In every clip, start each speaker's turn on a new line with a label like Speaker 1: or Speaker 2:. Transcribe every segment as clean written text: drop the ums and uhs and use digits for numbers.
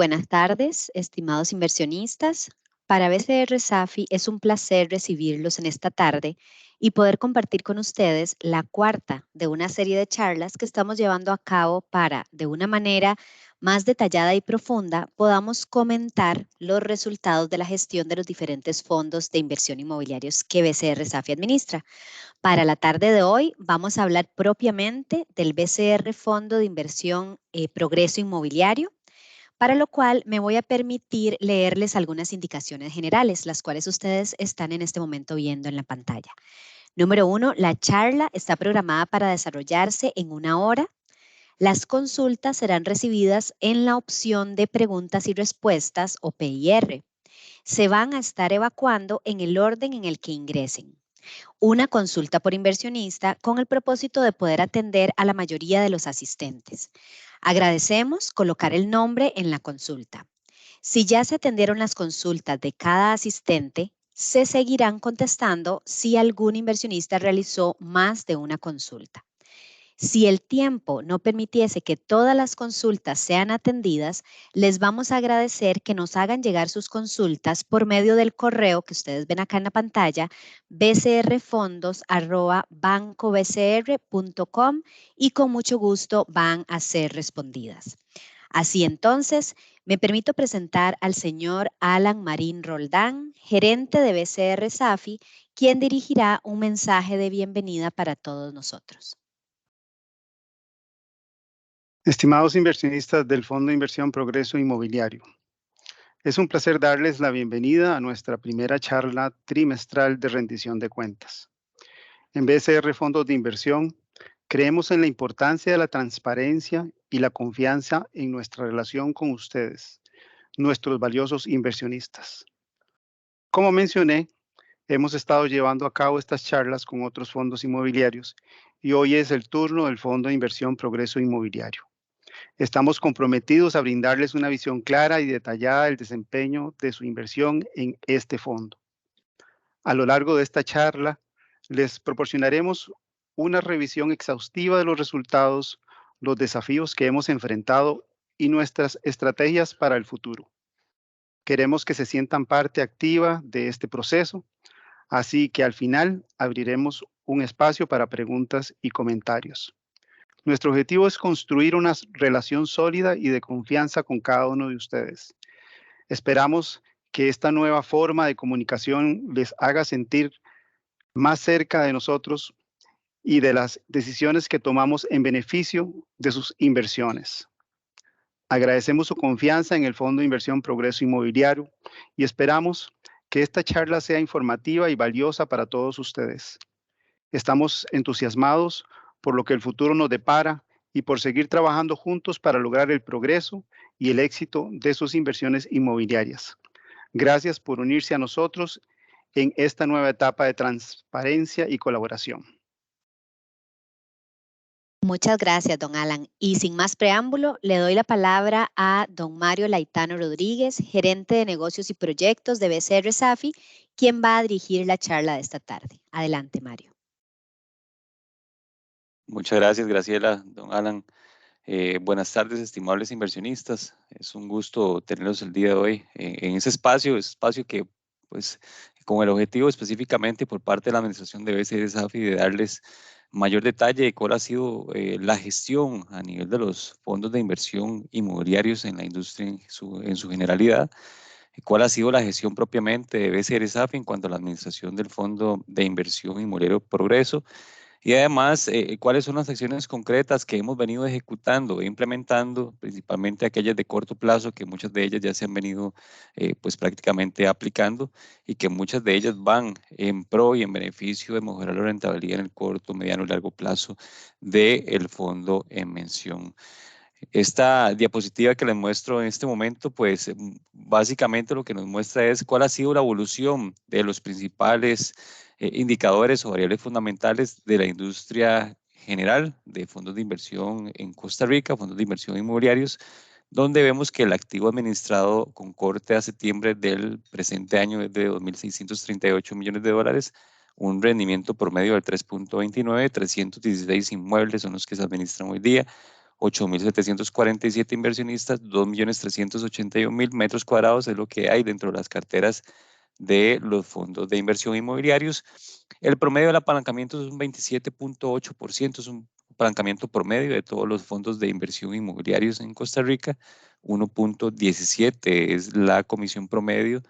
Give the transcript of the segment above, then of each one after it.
Speaker 1: Buenas tardes, estimados inversionistas. Para BCR Safi es un placer recibirlos en esta tarde y poder compartir con ustedes la cuarta de una serie de charlas que estamos llevando a cabo para, de una manera más detallada y profunda, podamos comentar los resultados de la gestión de los diferentes fondos de inversión inmobiliarios que BCR Safi administra. Para la tarde de hoy vamos a hablar propiamente del BCR Fondo de Inversión Progreso Inmobiliario, para lo cual me voy a permitir leerles algunas indicaciones generales, las cuales ustedes están en este momento viendo en la pantalla. Número 1, la charla está programada para desarrollarse en 1 hora. Las consultas serán recibidas en la opción de preguntas y respuestas o PIR. Se van a estar evacuando en el orden en el que ingresen. Una consulta por inversionista con el propósito de poder atender a la mayoría de los asistentes. Agradecemos colocar el nombre en la consulta. Si ya se atendieron las consultas de cada asistente, se seguirán contestando si algún inversionista realizó más de una consulta. Si el tiempo no permitiese que todas las consultas sean atendidas, les vamos a agradecer que nos hagan llegar sus consultas por medio del correo que ustedes ven acá en la pantalla, bcrfondos@bancobcr.com, y con mucho gusto van a ser respondidas. Así entonces, me permito presentar al señor Alan Marín Roldán, gerente de BCR Safi, quien dirigirá un mensaje de bienvenida para todos nosotros.
Speaker 2: Estimados inversionistas del Fondo de Inversión Progreso Inmobiliario, es un placer darles la bienvenida a nuestra primera charla trimestral de rendición de cuentas. En BCR Fondos de Inversión, creemos en la importancia de la transparencia y la confianza en nuestra relación con ustedes, nuestros valiosos inversionistas. Como mencioné, hemos estado llevando a cabo estas charlas con otros fondos inmobiliarios y hoy es el turno del Fondo de Inversión Progreso Inmobiliario. Estamos comprometidos a brindarles una visión clara y detallada del desempeño de su inversión en este fondo. A lo largo de esta charla, les proporcionaremos una revisión exhaustiva de los resultados, los desafíos que hemos enfrentado y nuestras estrategias para el futuro. Queremos que se sientan parte activa de este proceso, así que al final abriremos un espacio para preguntas y comentarios. Nuestro objetivo es construir una relación sólida y de confianza con cada uno de ustedes. Esperamos que esta nueva forma de comunicación les haga sentir más cerca de nosotros y de las decisiones que tomamos en beneficio de sus inversiones. Agradecemos su confianza en el Fondo de Inversión Progreso Inmobiliario y esperamos que esta charla sea informativa y valiosa para todos ustedes. Estamos entusiasmados por lo que el futuro nos depara y por seguir trabajando juntos para lograr el progreso y el éxito de sus inversiones inmobiliarias. Gracias por unirse a nosotros en esta nueva etapa de transparencia y colaboración.
Speaker 1: Muchas gracias, don Alan. Y sin más preámbulo, le doy la palabra a don Mario Laitano Rodríguez, gerente de negocios y proyectos de BCR Safi, quien va a dirigir la charla de esta tarde. Adelante, Mario.
Speaker 3: Muchas gracias, Graciela, don Alan. Buenas tardes, estimables inversionistas. Es un gusto tenerlos el día de hoy en ese espacio que, pues, con el objetivo específicamente por parte de la administración de BCR Safi de darles mayor detalle de cuál ha sido la gestión a nivel de los fondos de inversión inmobiliarios en la industria en su generalidad, cuál ha sido la gestión propiamente de BCR Safi en cuanto a la administración del Fondo de Inversión Inmobiliario Progreso. Y además, ¿cuáles son las acciones concretas que hemos venido ejecutando e implementando, principalmente aquellas de corto plazo, que muchas de ellas ya se han venido pues prácticamente aplicando y que muchas de ellas van en pro y en beneficio de mejorar la rentabilidad en el corto, mediano y largo plazo del fondo en mención? Esta diapositiva que les muestro en este momento, pues básicamente lo que nos muestra es cuál ha sido la evolución de los principales indicadores o variables fundamentales de la industria general de fondos de inversión en Costa Rica, fondos de inversión inmobiliarios, donde vemos que el activo administrado con corte a septiembre del presente año es de 2.638 millones de dólares, un rendimiento promedio del 3.29, 316 inmuebles son los que se administran hoy día, 8.747 inversionistas, 2.381.000 metros cuadrados es lo que hay dentro de las carteras de los fondos de inversión inmobiliarios. El promedio del apalancamiento es un 27.8%, es un apalancamiento promedio de todos los fondos de inversión inmobiliarios en Costa Rica. 1.17 es la comisión promedio.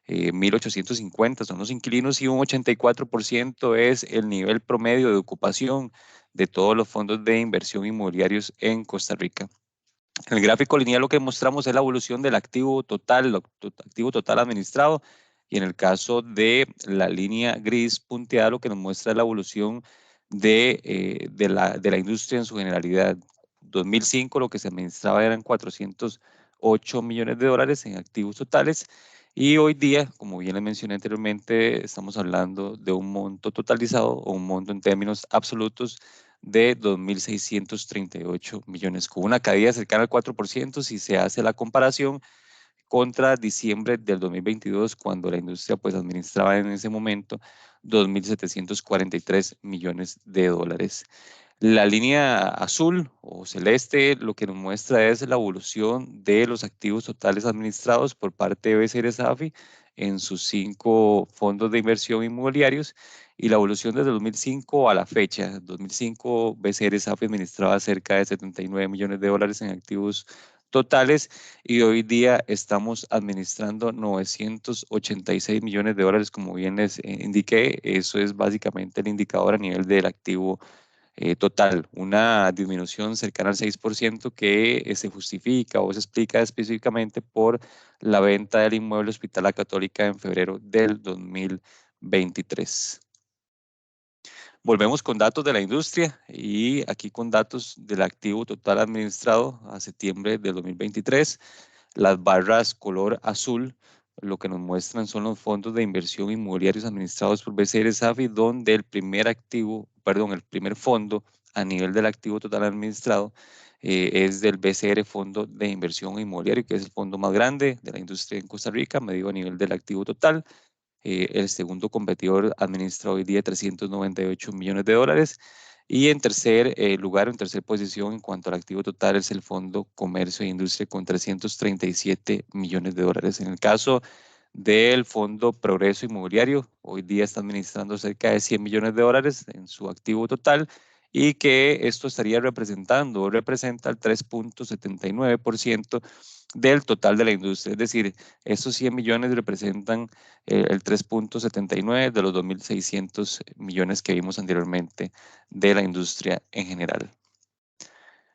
Speaker 3: 1.850 son los inquilinos y un 84% es el nivel promedio de ocupación de todos los fondos de inversión inmobiliarios en Costa Rica. En el gráfico lineal lo que mostramos es la evolución del activo total, activo total administrado, y en el caso de la línea gris punteada lo que nos muestra es la evolución de la industria en su generalidad. 2005 lo que se administraba eran 408 millones de dólares en activos totales, y hoy día, como bien les mencioné anteriormente, estamos hablando de un monto totalizado o un monto en términos absolutos de 2.638 millones, con una caída cercana al 4% si se hace la comparación contra diciembre del 2022, cuando la industria pues administraba en ese momento 2.743 millones de dólares. La línea azul o celeste lo que nos muestra es la evolución de los activos totales administrados por parte de BCR Safi en sus 5 fondos de inversión inmobiliarios, y la evolución desde 2005 a la fecha. 2005 BCR Safi administraba cerca de 79 millones de dólares en activos totales, y hoy día estamos administrando 986 millones de dólares, como bien les indiqué. Eso es básicamente el indicador a nivel del activo total, una disminución cercana al 6% que se justifica o se explica específicamente por la venta del inmueble Hospital La Católica en febrero del 2023. Volvemos con datos de la industria y aquí con datos del activo total administrado a septiembre del 2023. Las barras color azul lo que nos muestran son los fondos de inversión inmobiliarios administrados por BCR Safi, donde el primer fondo a nivel del activo total administrado es del BCR Fondo de Inversión Inmobiliario, que es el fondo más grande de la industria en Costa Rica, medido a nivel del activo total. El segundo competidor administra hoy día 398 millones de dólares. Y en tercer lugar, en tercera posición en cuanto al activo total, es el Fondo Comercio e Industria con 337 millones de dólares. En el caso del Fondo Progreso Inmobiliario, hoy día está administrando cerca de 100 millones de dólares en su activo total, y que esto estaría representando o representa el 3.79% del total de la industria. Es decir, estos 100 millones representan el 3.79 de los 2.600 millones que vimos anteriormente de la industria en general.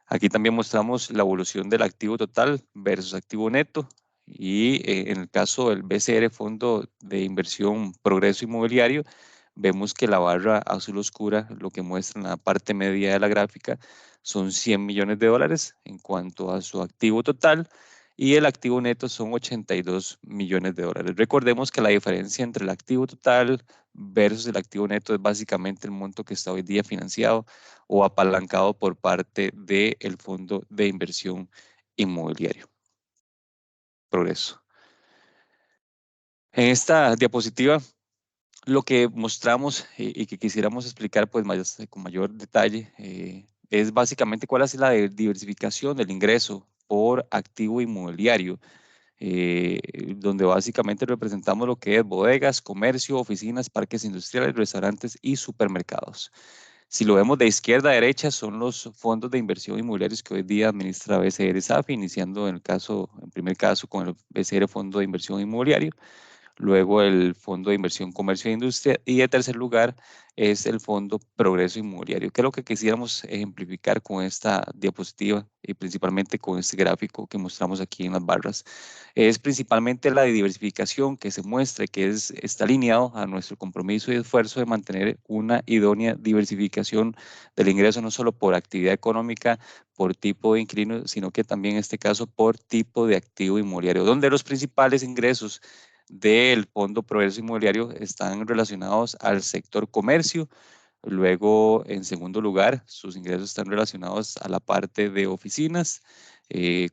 Speaker 3: Aquí también mostramos la evolución del activo total versus activo neto, y en el caso del BCR Fondo de Inversión Progreso Inmobiliario, vemos que la barra azul oscura lo que muestra en la parte media de la gráfica son 100 millones de dólares en cuanto a su activo total, y el activo neto son 82 millones de dólares. Recordemos que la diferencia entre el activo total versus el activo neto es básicamente el monto que está hoy día financiado o apalancado por parte del Fondo de Inversión Inmobiliario. Progreso. En esta diapositiva lo que mostramos y que quisiéramos explicar pues con mayor detalle es básicamente cuál es la diversificación del ingreso por activo inmobiliario, donde básicamente representamos lo que es bodegas, comercio, oficinas, parques industriales, restaurantes y supermercados. Si lo vemos de izquierda a derecha, son los fondos de inversión inmobiliarios que hoy día administra BCR Safi, iniciando en primer caso con el BCR Fondo de Inversión Inmobiliario, luego el Fondo de Inversión Comercio e Industria, y en tercer lugar es el Fondo Progreso Inmobiliario. ¿Qué es lo que quisiéramos ejemplificar con esta diapositiva y principalmente con este gráfico que mostramos aquí en las barras? Es principalmente la diversificación que se muestra, que está alineado a nuestro compromiso y esfuerzo de mantener una idónea diversificación del ingreso, no solo por actividad económica, por tipo de inquilino, sino que también en este caso por tipo de activo inmobiliario, donde los principales ingresos del Fondo Progreso Inmobiliario están relacionados al sector comercio. Luego, en segundo lugar, sus ingresos están relacionados a la parte de oficinas.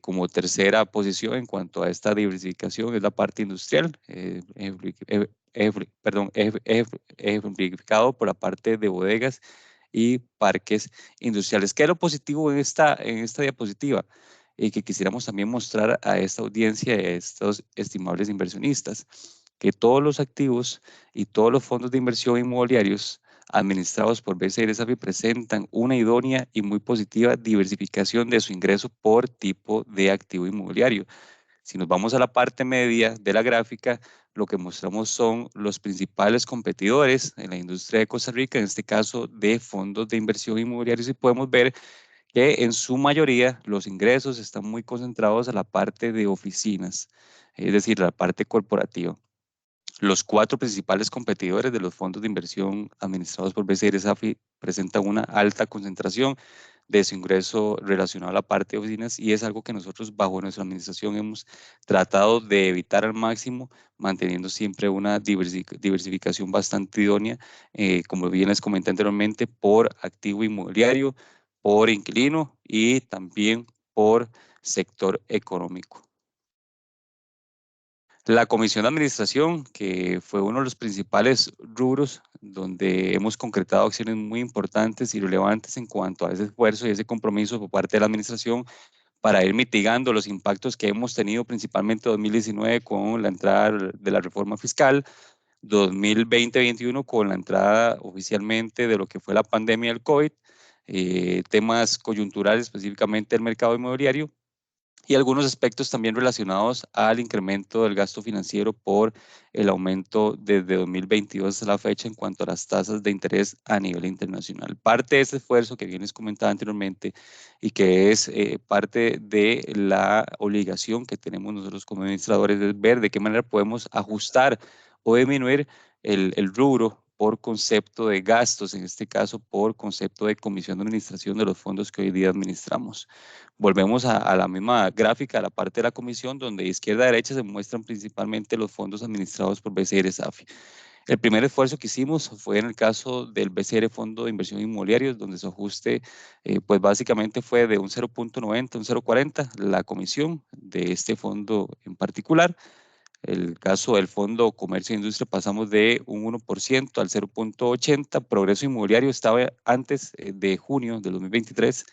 Speaker 3: Como tercera posición en cuanto a esta diversificación es la parte industrial, ejemplificado por la parte de bodegas y parques industriales. ¿Qué es lo positivo en esta diapositiva? Que quisiéramos también mostrar a esta audiencia, a estos estimables inversionistas, que todos los activos y todos los fondos de inversión inmobiliarios administrados por BCR SAFI presentan una idónea y muy positiva diversificación de su ingreso por tipo de activo inmobiliario. Si nos vamos a la parte media de la gráfica, lo que mostramos son los principales competidores en la industria de Costa Rica, en este caso de fondos de inversión inmobiliarios, y podemos ver que en su mayoría los ingresos están muy concentrados a la parte de oficinas, es decir, la parte corporativa. Los 4 principales competidores de los fondos de inversión administrados por BCR SAFI presentan una alta concentración de su ingreso relacionado a la parte de oficinas, y es algo que nosotros bajo nuestra administración hemos tratado de evitar al máximo, manteniendo siempre una diversificación bastante idónea, como bien les comenté anteriormente, por activo inmobiliario, por inquilino y también por sector económico. La comisión de administración, que fue uno de los principales rubros donde hemos concretado acciones muy importantes y relevantes en cuanto a ese esfuerzo y ese compromiso por parte de la administración para ir mitigando los impactos que hemos tenido principalmente en 2019 con la entrada de la reforma fiscal, 2020-2021 con la entrada oficialmente de lo que fue la pandemia del COVID, temas coyunturales específicamente del mercado inmobiliario, y algunos aspectos también relacionados al incremento del gasto financiero por el aumento desde 2022 hasta la fecha en cuanto a las tasas de interés a nivel internacional. Parte de ese esfuerzo que bien les comentaba anteriormente y que es parte de la obligación que tenemos nosotros como administradores es ver de qué manera podemos ajustar o disminuir el rubro por concepto de gastos, en este caso por concepto de comisión de administración de los fondos que hoy día administramos. Volvemos a la misma gráfica, a la parte de la comisión, donde de izquierda a derecha se muestran principalmente los fondos administrados por BCR SAFI. El primer esfuerzo que hicimos fue en el caso del BCR Fondo de Inversión Inmobiliaria, donde su ajuste pues básicamente fue de un 0.90, un 0.40, la comisión de este fondo en particular. El caso del Fondo Comercio e Industria pasamos de un 1% al 0.80. Progreso Inmobiliario estaba antes de junio del 2023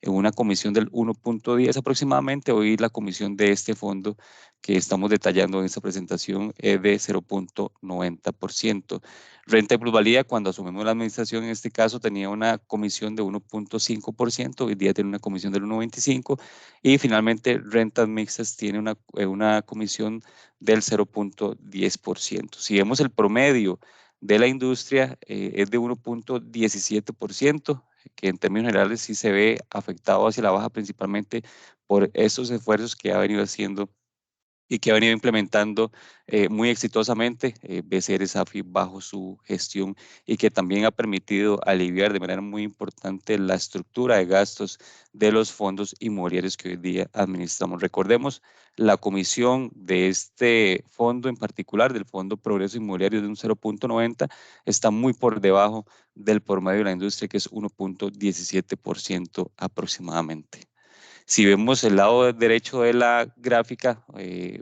Speaker 3: en una comisión del 1.10 aproximadamente. Hoy la comisión de este fondo que estamos detallando en esta presentación es de 0.90%. Renta y plusvalía, cuando asumimos la administración, en este caso tenía una comisión de 1.5%, hoy día tiene una comisión del 1.25%, y finalmente rentas mixtas tiene una comisión del 0.10%. Si vemos el promedio de la industria, es de 1.17%, que en términos generales sí se ve afectado hacia la baja principalmente por estos esfuerzos que ha venido haciendo y que ha venido implementando muy exitosamente BCR SAFI bajo su gestión, y que también ha permitido aliviar de manera muy importante la estructura de gastos de los fondos inmobiliarios que hoy día administramos. Recordemos, la comisión de este fondo en particular, del Fondo Progreso Inmobiliario, de un 0.90, está muy por debajo del promedio de la industria, que es 1.17% aproximadamente. Si vemos el lado derecho de la gráfica, pues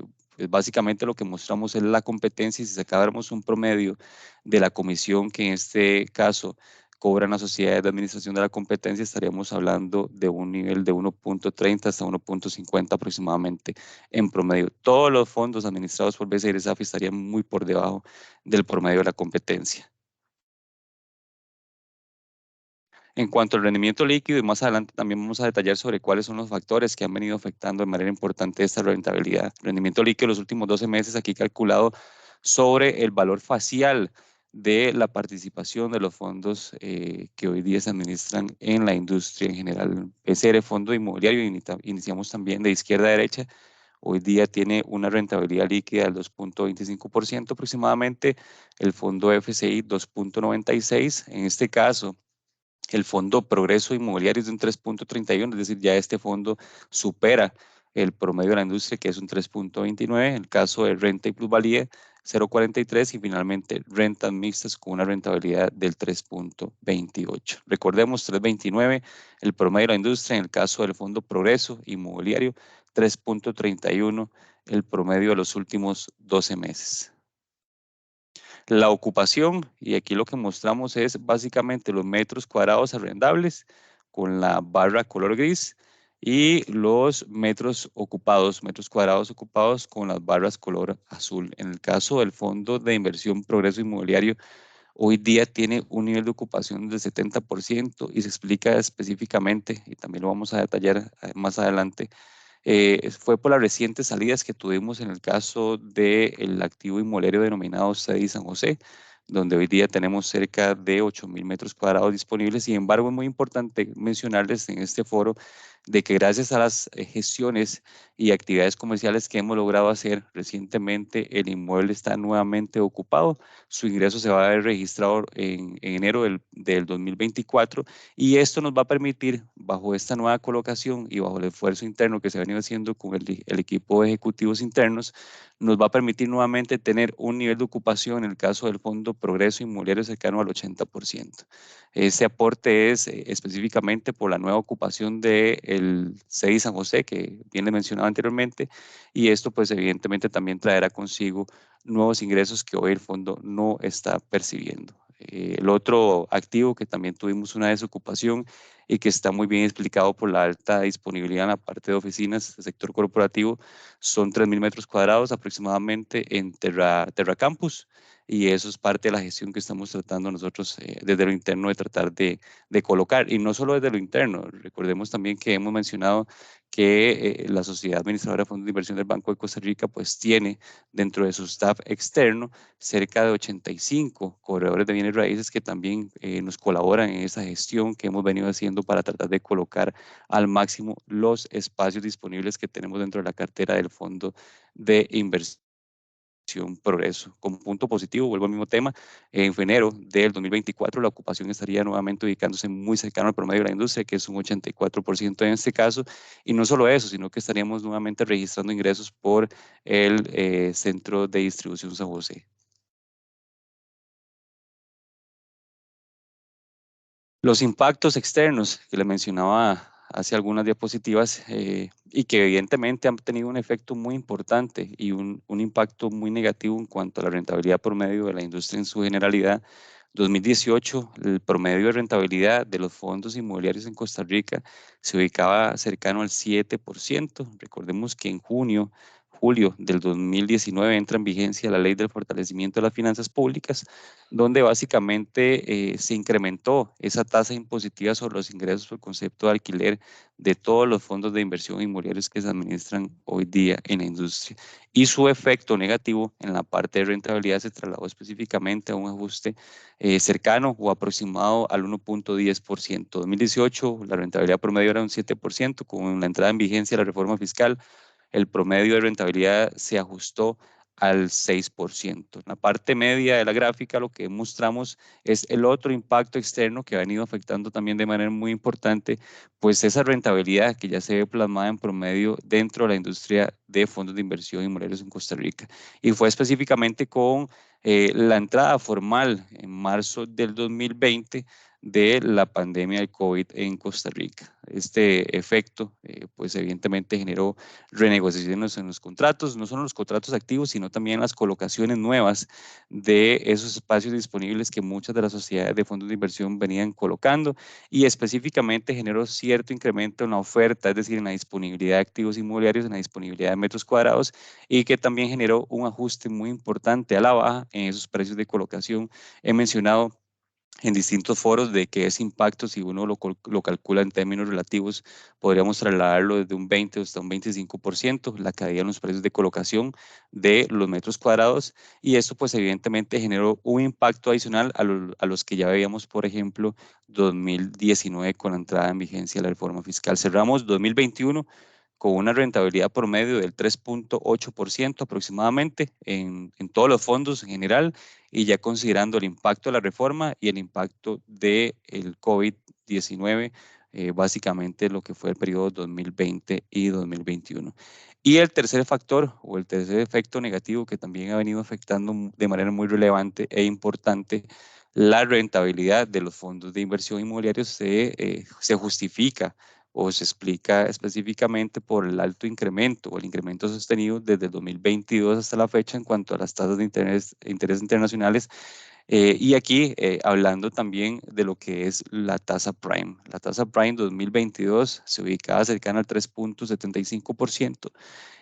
Speaker 3: básicamente lo que mostramos es la competencia, y si sacáramos un promedio de la comisión que en este caso cobran las sociedades de administración de la competencia, estaríamos hablando de un nivel de 1.30 hasta 1.50 aproximadamente en promedio. Todos los fondos administrados por BCR SAFI estarían muy por debajo del promedio de la competencia. En cuanto al rendimiento líquido, y más adelante también vamos a detallar sobre cuáles son los factores que han venido afectando de manera importante esta rentabilidad. Rendimiento líquido los últimos 12 meses, aquí calculado sobre el valor facial de la participación de los fondos que hoy día se administran en la industria en general. BCR Fondo Inmobiliario, iniciamos también de izquierda a derecha, hoy día tiene una rentabilidad líquida del 2.25% aproximadamente, el fondo FCI 2.96%, en este caso el fondo Progreso Inmobiliario es de un 3.31, es decir, ya este fondo supera el promedio de la industria, que es un 3.29. En el caso de renta y plusvalía, 0.43, y finalmente rentas mixtas con una rentabilidad del 3.28. Recordemos, 3.29 el promedio de la industria. En el caso del fondo Progreso Inmobiliario, 3.31 el promedio de los últimos 12 meses. La ocupación, y aquí lo que mostramos es básicamente los metros cuadrados arrendables con la barra color gris y los metros cuadrados ocupados con las barras color azul. En el caso del Fondo de Inversión Progreso Inmobiliario, hoy día tiene un nivel de ocupación del 70% y se explica específicamente, y también lo vamos a detallar más adelante, fue por las recientes salidas que tuvimos en el caso del activo inmobiliario denominado CDI San José, donde hoy día tenemos cerca de 8.000 metros cuadrados disponibles. Sin embargo, es muy importante mencionarles en este foro de que gracias a las gestiones y actividades comerciales que hemos logrado hacer recientemente, el inmueble está nuevamente ocupado. Su ingreso se va a ver registrado en enero del 2024 y esto nos va a permitir, bajo esta nueva colocación y bajo el esfuerzo interno que se ha venido haciendo con el equipo de ejecutivos internos, nos va a permitir nuevamente tener un nivel de ocupación en el caso del Fondo Progreso Inmobiliario cercano al 80%. Ese aporte es específicamente por la nueva ocupación del CDI San José, que bien le mencionaba anteriormente, y esto pues evidentemente también traerá consigo nuevos ingresos que hoy el fondo no está percibiendo. El otro activo que también tuvimos una desocupación y que está muy bien explicado por la alta disponibilidad en la parte de oficinas del sector corporativo son 3.000 metros cuadrados aproximadamente en Terra Campus, y eso es parte de la gestión que estamos tratando nosotros desde lo interno de tratar de colocar, y no solo desde lo interno. Recordemos también que hemos mencionado que la Sociedad Administradora de Fondos de Inversión del Banco de Costa Rica pues tiene dentro de su staff externo cerca de 85 corredores de bienes raíces que también nos colaboran en esa gestión que hemos venido haciendo para tratar de colocar al máximo los espacios disponibles que tenemos dentro de la cartera del Fondo de Inversión Progreso. Como punto positivo, vuelvo al mismo tema, en enero del 2024 la ocupación estaría nuevamente ubicándose muy cercano al promedio de la industria, que es un 84% en este caso, y no solo eso, sino que estaríamos nuevamente registrando ingresos por el Centro de Distribución San José. Los impactos externos que le mencionaba hace algunas diapositivas y que evidentemente han tenido un efecto muy importante y un impacto muy negativo en cuanto a la rentabilidad promedio de la industria en su generalidad. 2018, el promedio de rentabilidad de los fondos inmobiliarios en Costa Rica se ubicaba cercano al 7%. Recordemos que en julio del 2019 entra en vigencia la Ley del Fortalecimiento de las Finanzas Públicas, donde básicamente se incrementó esa tasa impositiva sobre los ingresos por concepto de alquiler de todos los fondos de inversión inmobiliarios que se administran hoy día en la industria. Y su efecto negativo en la parte de rentabilidad se trasladó específicamente a un ajuste cercano o aproximado al 1.10%. 2018, la rentabilidad promedio era un 7%, con la entrada en vigencia de la reforma fiscal el promedio de rentabilidad se ajustó al 6%. En la parte media de la gráfica lo que mostramos es el otro impacto externo que ha venido afectando también de manera muy importante, pues esa rentabilidad que ya se ve plasmada en promedio dentro de la industria de fondos de inversión inmobiliarios en Costa Rica. Y fue específicamente con la entrada formal en marzo del 2020 de la pandemia del COVID en Costa Rica. Este efecto, pues evidentemente generó renegociaciones en los contratos, no solo los contratos activos, sino también las colocaciones nuevas de esos espacios disponibles que muchas de las sociedades de fondos de inversión venían colocando, y específicamente generó cierto incremento en la oferta, es decir, en la disponibilidad de activos inmobiliarios, en la disponibilidad de metros cuadrados, y que también generó un ajuste muy importante a la baja en esos precios de colocación. He mencionado en distintos foros de que ese impacto, si uno lo calcula en términos relativos, podríamos trasladarlo desde un 20 hasta un 25%, la caída en los precios de colocación de los metros cuadrados, y esto pues evidentemente generó un impacto adicional a los que ya veíamos, por ejemplo, 2019 con la entrada en vigencia de la reforma fiscal. Cerramos 2021 con una rentabilidad promedio del 3.8% aproximadamente en todos los fondos en general, y ya considerando el impacto de la reforma y el impacto del COVID-19, básicamente lo que fue el periodo 2020 y 2021. Y el tercer factor o el tercer efecto negativo que también ha venido afectando de manera muy relevante e importante la rentabilidad de los fondos de inversión inmobiliarios se justifica o se explica específicamente por el alto incremento o el incremento sostenido desde el 2022 hasta la fecha en cuanto a las tasas de interés internacionales. Y aquí hablando también de lo que es la tasa prime. La tasa prime 2022 se ubicaba cercana al 3.75%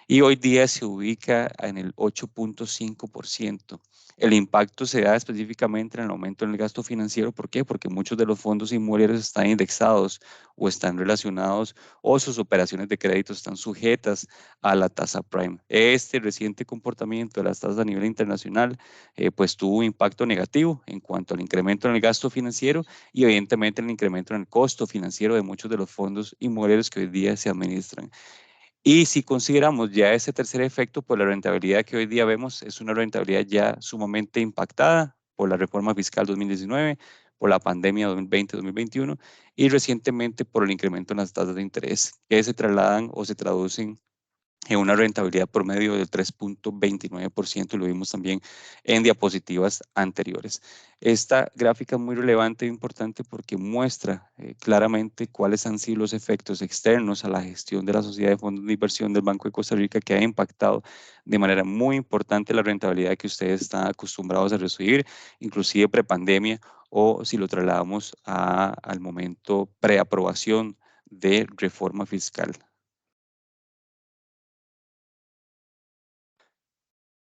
Speaker 3: y hoy día se ubica en el 8.5%. El impacto se da específicamente en el aumento en el gasto financiero. ¿Por qué? Porque muchos de los fondos inmobiliarios están indexados o están relacionados o sus operaciones de crédito están sujetas a la tasa prime. Este reciente comportamiento de las tasas a nivel internacional pues tuvo un impacto negativo en cuanto al incremento en el gasto financiero y evidentemente el incremento en el costo financiero de muchos de los fondos inmobiliarios que hoy día se administran. Y si consideramos ya ese tercer efecto, pues la rentabilidad que hoy día vemos es una rentabilidad ya sumamente impactada por la reforma fiscal 2019, por la pandemia 2020-2021 y recientemente por el incremento en las tasas de interés que se trasladan o se traducen en una rentabilidad promedio del 3.29%, lo vimos también en diapositivas anteriores. Esta gráfica es muy relevante e importante porque muestra claramente cuáles han sido los efectos externos a la gestión de la Sociedad de Fondos de Inversión del Banco de Costa Rica que ha impactado de manera muy importante la rentabilidad que ustedes están acostumbrados a recibir, inclusive prepandemia o si lo trasladamos al momento preaprobación de reforma fiscal.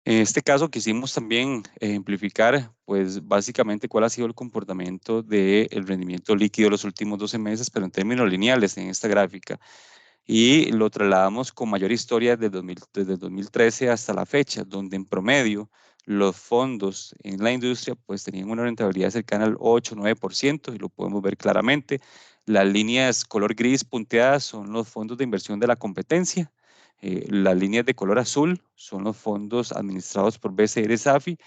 Speaker 3: En este caso quisimos también ejemplificar, pues básicamente cuál ha sido el comportamiento del rendimiento líquido los últimos 12 meses, pero en términos lineales en esta gráfica. Y lo trasladamos con mayor historia desde el 2013 hasta la fecha, donde en promedio los fondos en la industria pues tenían una rentabilidad cercana al 8-9% y lo podemos ver claramente. Las líneas color gris punteadas son los fondos de inversión de la competencia. Las líneas de color azul son los fondos administrados por BCR Safi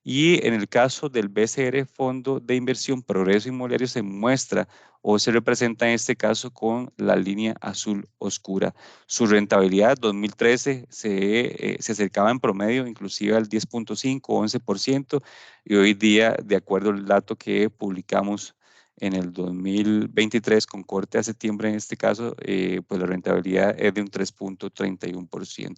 Speaker 3: y en el caso del BCR Fondo de Inversión Progreso Inmobiliario se muestra o se representa en este caso con la línea azul oscura. Su rentabilidad 2013 se acercaba en promedio inclusive al 10.5, 11% y hoy día, de acuerdo al dato que publicamos en el 2023 con corte a septiembre en este caso, pues la rentabilidad es de un 3.31%.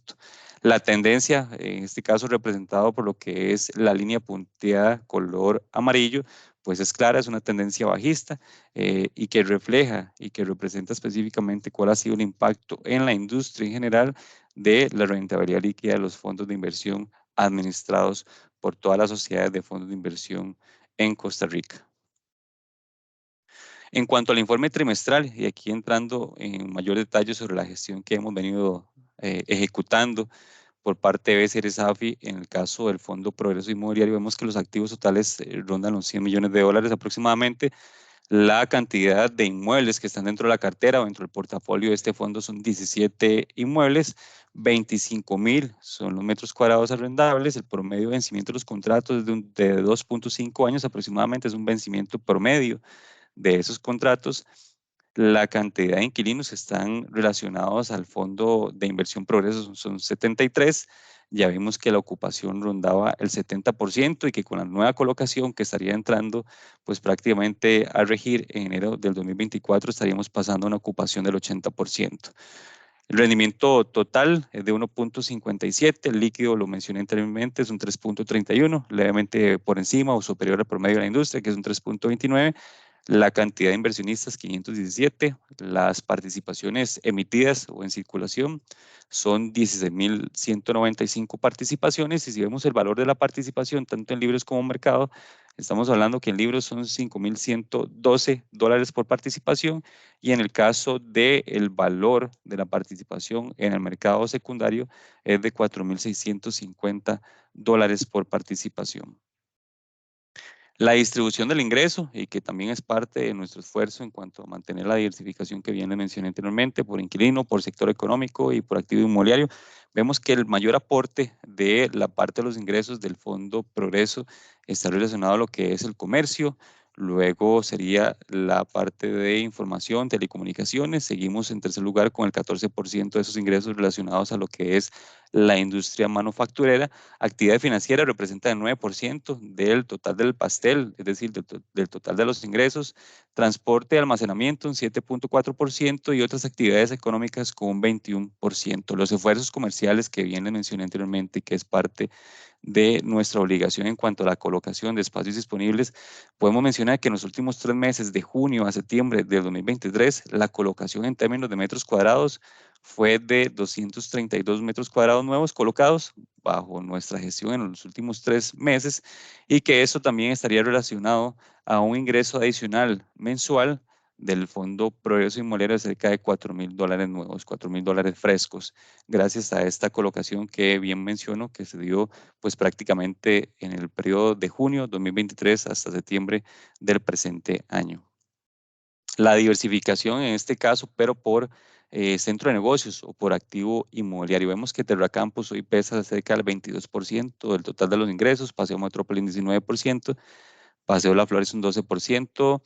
Speaker 3: La tendencia, en este caso representado por lo que es la línea punteada color amarillo, pues es clara, es una tendencia bajista y que refleja y que representa específicamente cuál ha sido el impacto en la industria en general de la rentabilidad líquida de los fondos de inversión administrados por todas las sociedades de fondos de inversión en Costa Rica. En cuanto al informe trimestral, y aquí entrando en mayor detalle sobre la gestión que hemos venido ejecutando por parte de BCR Safi, en el caso del Fondo Progreso Inmobiliario, vemos que los activos totales rondan los 100 millones de dólares aproximadamente. La cantidad de inmuebles que están dentro de la cartera o dentro del portafolio de este fondo son 17 inmuebles, 25,000 son los metros cuadrados arrendables, el promedio de vencimiento de los contratos es de 2.5 años aproximadamente, es un vencimiento promedio de esos contratos. La cantidad de inquilinos que están relacionados al Fondo de Inversión Progreso son 73. Ya vimos que la ocupación rondaba el 70% y que con la nueva colocación que estaría entrando, pues prácticamente a regir en enero del 2024 estaríamos pasando a una ocupación del 80%. El rendimiento total es de 1.57, el líquido lo mencioné anteriormente, es un 3.31, levemente por encima o superior al promedio de la industria, que es un 3.29. La cantidad de inversionistas, 517. Las participaciones emitidas o en circulación son 16.195 participaciones. Y si vemos el valor de la participación, tanto en libros como en mercado, estamos hablando que en libros son $5.112 por participación. Y en el caso del valor de la participación en el mercado secundario, es de $4.650 por participación. La distribución del ingreso, y que también es parte de nuestro esfuerzo en cuanto a mantener la diversificación que bien le mencioné anteriormente, por inquilino, por sector económico y por activo inmobiliario, vemos que el mayor aporte de la parte de los ingresos del Fondo Progreso está relacionado a lo que es el comercio, luego sería la parte de información, telecomunicaciones, seguimos en tercer lugar con el 14% de esos ingresos relacionados a lo que es la industria manufacturera. Actividad financiera representa el 9% del total del pastel, es decir, del total de los ingresos. Transporte y almacenamiento un 7.4% y otras actividades económicas con un 21%. Los esfuerzos comerciales que bien les mencioné anteriormente, que es parte de nuestra obligación en cuanto a la colocación de espacios disponibles, podemos mencionar que en los últimos 3 meses, de junio a septiembre de 2023, la colocación en términos de metros cuadrados fue de 232 metros cuadrados nuevos colocados bajo nuestra gestión en los últimos 3 meses, y que eso también estaría relacionado a un ingreso adicional mensual del Fondo Progreso Inmobiliario de cerca de $4,000 nuevos, $4,000 frescos, gracias a esta colocación que bien menciono, que se dio pues prácticamente en el periodo de junio 2023 hasta septiembre del presente año. La diversificación en este caso, pero por centro de negocios o por activo inmobiliario. Vemos que Terracampus hoy pesa cerca del 22% del total de los ingresos, Paseo Metrópoli un 19%, Paseo La Flores un 12%,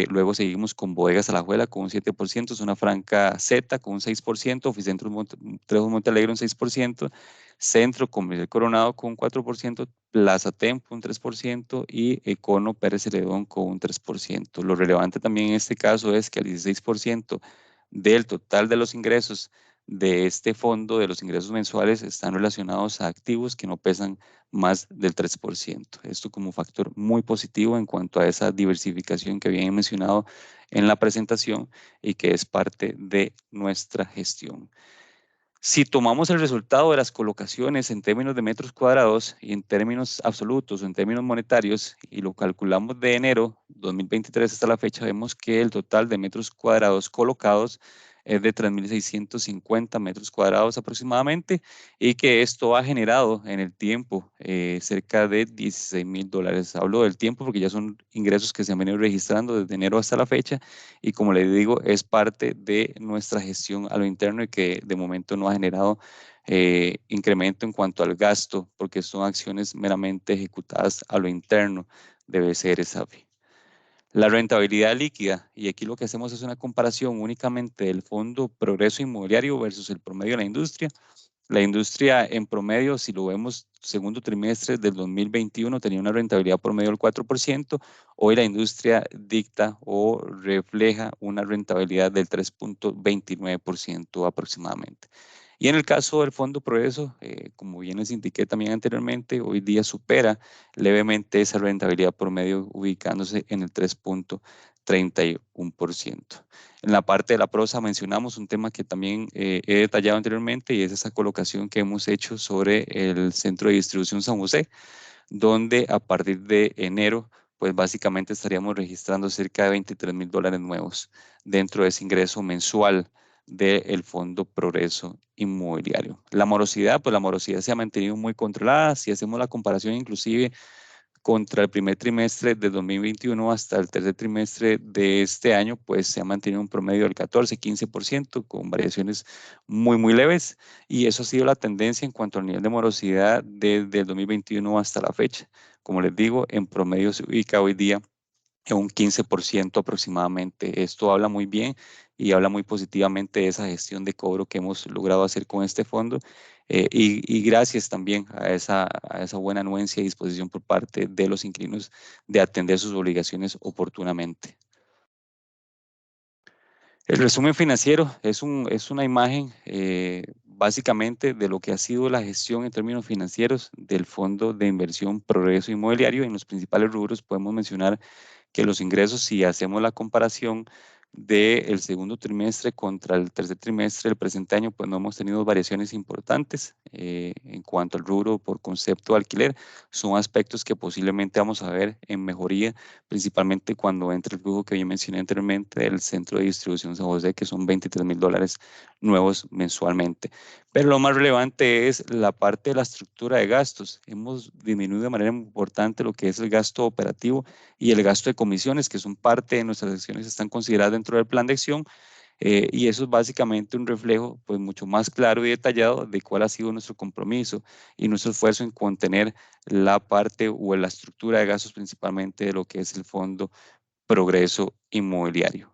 Speaker 3: luego seguimos con Bodegas Alajuela con un 7%, Zona Franca Z con un 6%, Oficentro Trejos Montealegre un 6%, Centro Comercial Coronado con un 4%, Plaza Tempo un 3% y Econo Pérez Celedón con un 3%. Lo relevante también en este caso es que el 16% del total de los ingresos de este fondo, de los ingresos mensuales, están relacionados a activos que no pesan más del 3%. Esto como factor muy positivo en cuanto a esa diversificación que había mencionado en la presentación y que es parte de nuestra gestión. Si tomamos el resultado de las colocaciones en términos de metros cuadrados y en términos absolutos o en términos monetarios y lo calculamos de enero 2023 hasta la fecha, vemos que el total de metros cuadrados colocados es de 3.650 metros cuadrados aproximadamente, y que esto ha generado en el tiempo cerca de $16,000. Hablo del tiempo porque ya son ingresos que se han venido registrando desde enero hasta la fecha, y como les digo, es parte de nuestra gestión a lo interno y que de momento no ha generado incremento en cuanto al gasto, porque son acciones meramente ejecutadas a lo interno de BCR SAFI. La rentabilidad líquida, y aquí lo que hacemos es una comparación únicamente del Fondo Progreso Inmobiliario versus el promedio de la industria. La industria en promedio, si lo vemos segundo trimestre del 2021, tenía una rentabilidad promedio del 4%. Hoy la industria dicta o refleja una rentabilidad del 3.29% aproximadamente. Y en el caso del Fondo Progreso, como bien les indiqué también anteriormente, hoy día supera levemente esa rentabilidad promedio, ubicándose en el 3.31%. En la parte de la prosa mencionamos un tema que también he detallado anteriormente, y es esa colocación que hemos hecho sobre el Centro de Distribución San José, donde a partir de enero, pues básicamente estaríamos registrando cerca de $23,000 nuevos dentro de ese ingreso mensual del Fondo Progreso Inmobiliario. La morosidad, pues la morosidad se ha mantenido muy controlada. Si hacemos la comparación inclusive contra el primer trimestre de 2021 hasta el tercer trimestre de este año, pues se ha mantenido un promedio del 14-15%, con variaciones muy leves, y eso ha sido la tendencia en cuanto al nivel de morosidad desde el 2021 hasta la fecha. Como les digo, en promedio se ubica hoy día en un 15% aproximadamente. Esto habla muy bien y habla muy positivamente de esa gestión de cobro que hemos logrado hacer con este fondo, y gracias también a esa buena anuencia y disposición por parte de los inquilinos de atender sus obligaciones oportunamente. El resumen financiero es una imagen básicamente de lo que ha sido la gestión en términos financieros del Fondo de Inversión Progreso Inmobiliario. En los principales rubros podemos mencionar que los ingresos, si hacemos la comparación del segundo trimestre contra el tercer trimestre del presente año, pues no hemos tenido variaciones importantes en cuanto al rubro por concepto de alquiler. Son aspectos que posiblemente vamos a ver en mejoría, principalmente cuando entre el flujo que bien mencioné anteriormente del Centro de Distribución San José, que son $23,000 nuevos mensualmente. Pero lo más relevante es la parte de la estructura de gastos. Hemos disminuido de manera importante lo que es el gasto operativo y el gasto de comisiones, que son parte de nuestras acciones, están consideradas dentro del plan de acción, y eso es básicamente un reflejo pues mucho más claro y detallado de cuál ha sido nuestro compromiso y nuestro esfuerzo en contener la parte o la estructura de gastos, principalmente de lo que es el Fondo Progreso Inmobiliario.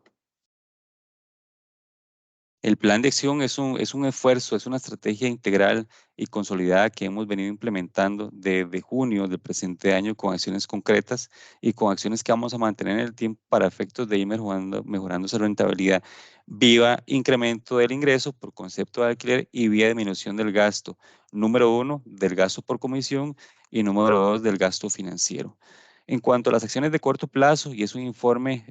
Speaker 3: El plan de acción es un esfuerzo, es una estrategia integral y consolidada que hemos venido implementando desde junio del presente año con acciones concretas y con acciones que vamos a mantener en el tiempo para efectos de ir mejorando esa rentabilidad vía incremento del ingreso por concepto de alquiler y vía disminución del gasto. Número 1, del gasto por comisión y número 2, del gasto financiero. En cuanto a las acciones de corto plazo, y es un informe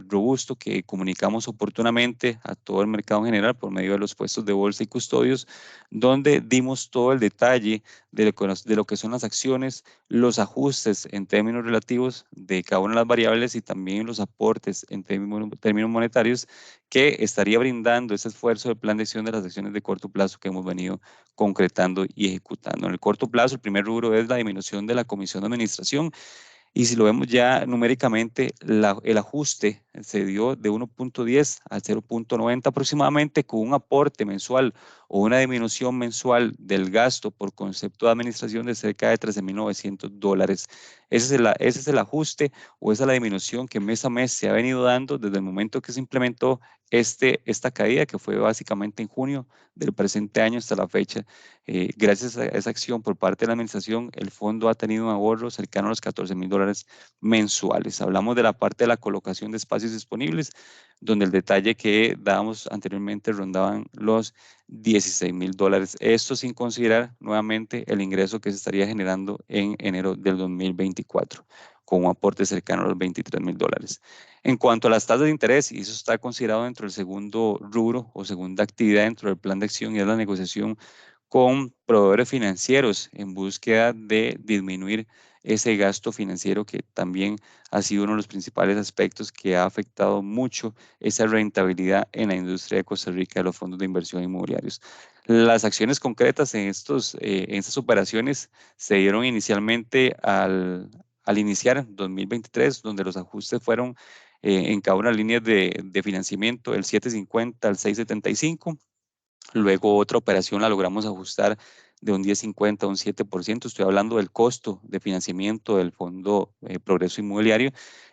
Speaker 3: robusto que comunicamos oportunamente a todo el mercado en general por medio de los puestos de bolsa y custodios, donde dimos todo el detalle de lo que son las acciones, los ajustes en términos relativos de cada una de las variables y también los aportes en términos monetarios que estaría brindando ese esfuerzo del plan de acción de las acciones de corto plazo que hemos venido concretando y ejecutando. En el corto plazo, el primer rubro es la disminución de la comisión de administración. Y si lo vemos ya numéricamente, el ajuste se dio de 1.10 a 0.90 aproximadamente, con un aporte mensual o una disminución mensual del gasto por concepto de administración de cerca de $13,900. Ese es el ajuste o esa es la disminución que mes a mes se ha venido dando desde el momento que se implementó esta caída, que fue básicamente en junio del presente año hasta la fecha. Gracias a esa acción por parte de la administración, el fondo ha tenido un ahorro cercano a los $14,000 mensuales. Hablamos de la parte de la colocación de espacios disponibles, donde el detalle que dábamos anteriormente rondaban los $16,000. Esto sin considerar nuevamente el ingreso que se estaría generando en enero del 2024, con un aporte cercano a los $23,000. En cuanto a las tasas de interés, y eso está considerado dentro del segundo rubro o segunda actividad dentro del plan de acción, y es la negociación con proveedores financieros en búsqueda de disminuir ese gasto financiero, que también ha sido uno de los principales aspectos que ha afectado mucho esa rentabilidad en la industria de Costa Rica de los fondos de inversión inmobiliarios. Las acciones concretas en estas operaciones se dieron inicialmente al iniciar 2023, donde los ajustes fueron en cada una de las líneas de financiamiento, del 750 al 675. Luego otra operación la logramos ajustar de un 10.50 a un 7%. Estoy hablando del costo de financiamiento del Fondo Progreso Inmobiliario.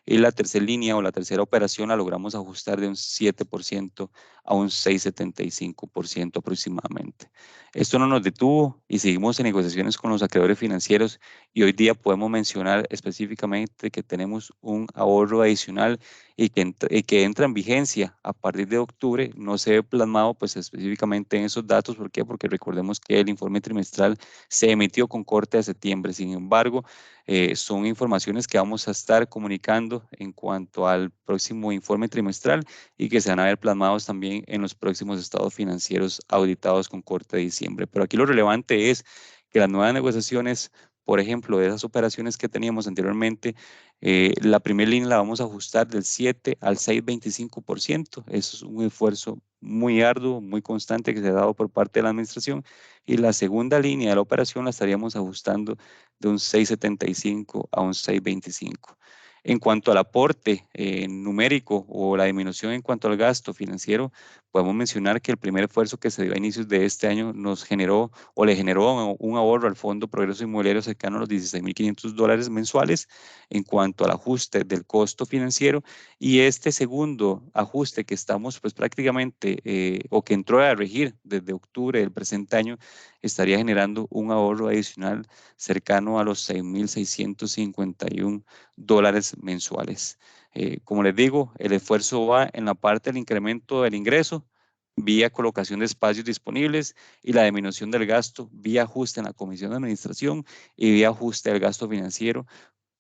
Speaker 3: Y la tercera línea o la tercera operación la logramos ajustar de un 7% a un 6,75% aproximadamente. Esto no nos detuvo y seguimos en negociaciones con los acreedores financieros, y hoy día podemos mencionar específicamente que tenemos un ahorro adicional y que entra en vigencia a partir de octubre. No se ve plasmado pues específicamente en esos datos. ¿Por qué? Porque recordemos que el informe trimestral se emitió con corte de septiembre. Sin embargo, son informaciones que vamos a estar comunicando en cuanto al próximo informe trimestral y que se van a ver plasmados también en los próximos estados financieros auditados con corte de diciembre. Pero aquí lo relevante es que las nuevas negociaciones, por ejemplo, de esas operaciones que teníamos anteriormente, la primera línea la vamos a ajustar del 7 al 6,25%. Eso es un esfuerzo muy arduo, muy constante que se ha dado por parte de la administración. Y la segunda línea de la operación la estaríamos ajustando de un 6,75 a un 6,25. En cuanto al aporte numérico o la disminución en cuanto al gasto financiero, podemos mencionar que el primer esfuerzo que se dio a inicios de este año nos generó o le generó un ahorro al Fondo Progreso Inmobiliario cercano a los $16,500 mensuales en cuanto al ajuste del costo financiero. Y este segundo ajuste que estamos pues prácticamente o que entró a regir desde octubre del presente año, estaría generando un ahorro adicional cercano a los $6,651 mensuales. Como les digo, el esfuerzo va en la parte del incremento del ingreso vía colocación de espacios disponibles y la disminución del gasto vía ajuste en la comisión de administración y vía ajuste del gasto financiero